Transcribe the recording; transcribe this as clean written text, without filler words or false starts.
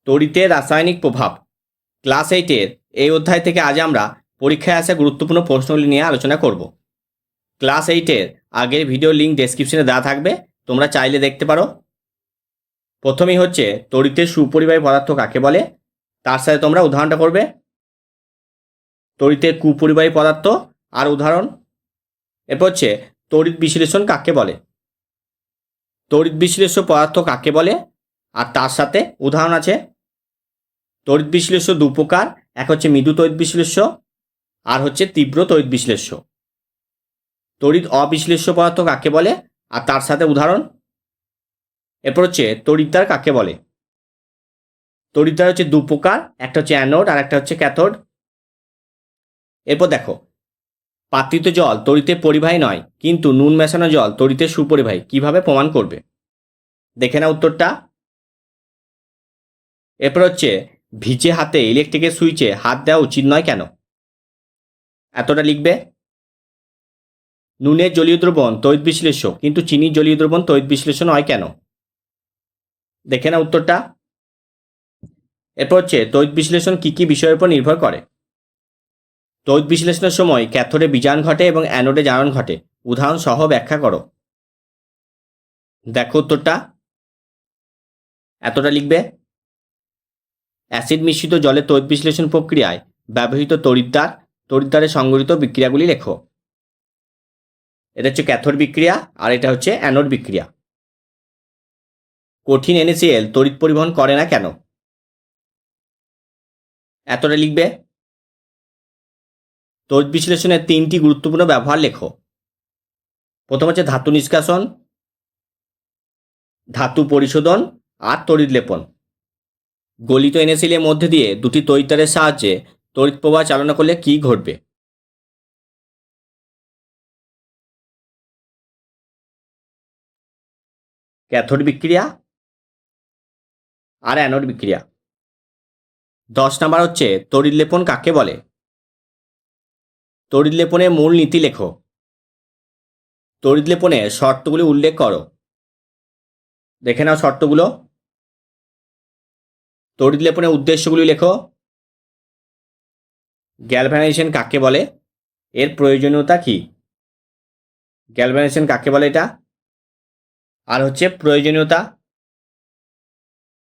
তড়িতের রাসায়নিক প্রভাব ক্লাস 8-এর এই অধ্যায় থেকে আজ আমরা পরীক্ষায় আসা গুরুত্বপূর্ণ প্রশ্নগুলি নিয়ে আলোচনা করব। ক্লাস 8-এর আগের ভিডিও লিঙ্ক ডেসক্রিপশনে দেওয়া থাকবে, তোমরা চাইলে দেখতে পারো। প্রথমেই হচ্ছে তড়িতের সুপরিবাহী পদার্থ কাকে বলে, তার সাথে তোমরা উদাহরণটা করবে। তড়িতের কুপরিবাহী পদার্থ আর উদাহরণ। এরপর হচ্ছে তড়িৎ বিশ্লেষণ কাকে বলে, তড়িৎ বিশ্লেষ্য পদার্থ কাকে বলে আর তার সাথে উদাহরণ আছে। তড়িৎ বিশ্লেষ্য দু প্রকার, এক হচ্ছে মৃদু তড়িৎ বিশ্লেষ্য আর হচ্ছে তীব্র তড়িৎ বিশ্লেষ্য। তড়িৎ অবিশ্লেষ্য পদার্থ কাকে বলে আর তার সাথে উদাহরণ। এরপর হচ্ছে তড়িৎদ্বার কাকে বলে। তড়িৎদ্বার হচ্ছে দু প্রকার, একটা হচ্ছে অ্যানোড আর একটা হচ্ছে ক্যাথোড। এরপর দেখো, পাত্রিত জল তড়িতের পরিবাহী নয়, কিন্তু নুন মেশানো জল তড়িতের সুপরিবাহী, কিভাবে প্রমাণ করবে? দেখে না উত্তরটা। এরপর হচ্ছে ভিজে হাতে ইলেকট্রিকের সুইচে হাত দেওয়া উচিত নয় কেন, এতটা লিখবে। নুনের জলীয় দ্রবণ তড়িৎ বিশ্লেষ্য, কিন্তু চিনির জলীয় দ্রবণ তড়িৎ বিশ্লেষণ হয় কেন? দেখে না উত্তরটা। এরপর হচ্ছে তড়িৎ বিশ্লেষণ কী কী বিষয়ের উপর নির্ভর করে। তড়িৎ বিশ্লেষণের সময় ক্যাথোডে বিজারণ ঘটে এবং অ্যানোডে জারণ ঘটে, উদাহরণ সহ ব্যাখ্যা করো। দেখো উত্তরটা, এতটা লিখবে। অ্যাসিড মিশ্রিত জলের তড়িৎ বিশ্লেষণ প্রক্রিয়ায় ব্যবহৃত তড়িৎদ্বারে সংঘটিত বিক্রিয়াগুলি লেখো। এটা হচ্ছে ক্যাথোড বিক্রিয়া আর এটা হচ্ছে অ্যানোড বিক্রিয়া। কঠিন NaCl তড়িৎ পরিবহন করে না কেন, এতটা লিখবে। তড়িৎ বিশ্লেষণের তিনটি গুরুত্বপূর্ণ ব্যবহার লেখো। প্রথম হচ্ছে ধাতু নিষ্কাশন, ধাতু পরিশোধন আর তড়িৎ লেপন। গলিত NaCl এর মধ্যে দিয়ে দুটি তড়িৎদ্বারের সাহায্যে তড়িৎ প্রবাহ চালনা করলে কি ঘটবে? ক্যাথোড বিক্রিয়া আর অ্যানোড বিক্রিয়া। 10 নাম্বার হচ্ছে তড়িৎ লেপন কাকে বলে। তড়িৎ লেপনের মূল নীতি লেখো। তড়িৎ লেপনের শর্তগুলি উল্লেখ করো। দেখে নাও শর্তগুলো। তড়িৎ লেপনের উদ্দেশ্যগুলি লেখো। গ্যালভানাইজেশন কাকে বলে, এর প্রয়োজনীয়তা কি? গ্যালভানাইজেশন কাকে বলে এটা, আর হচ্ছে প্রয়োজনীয়তা।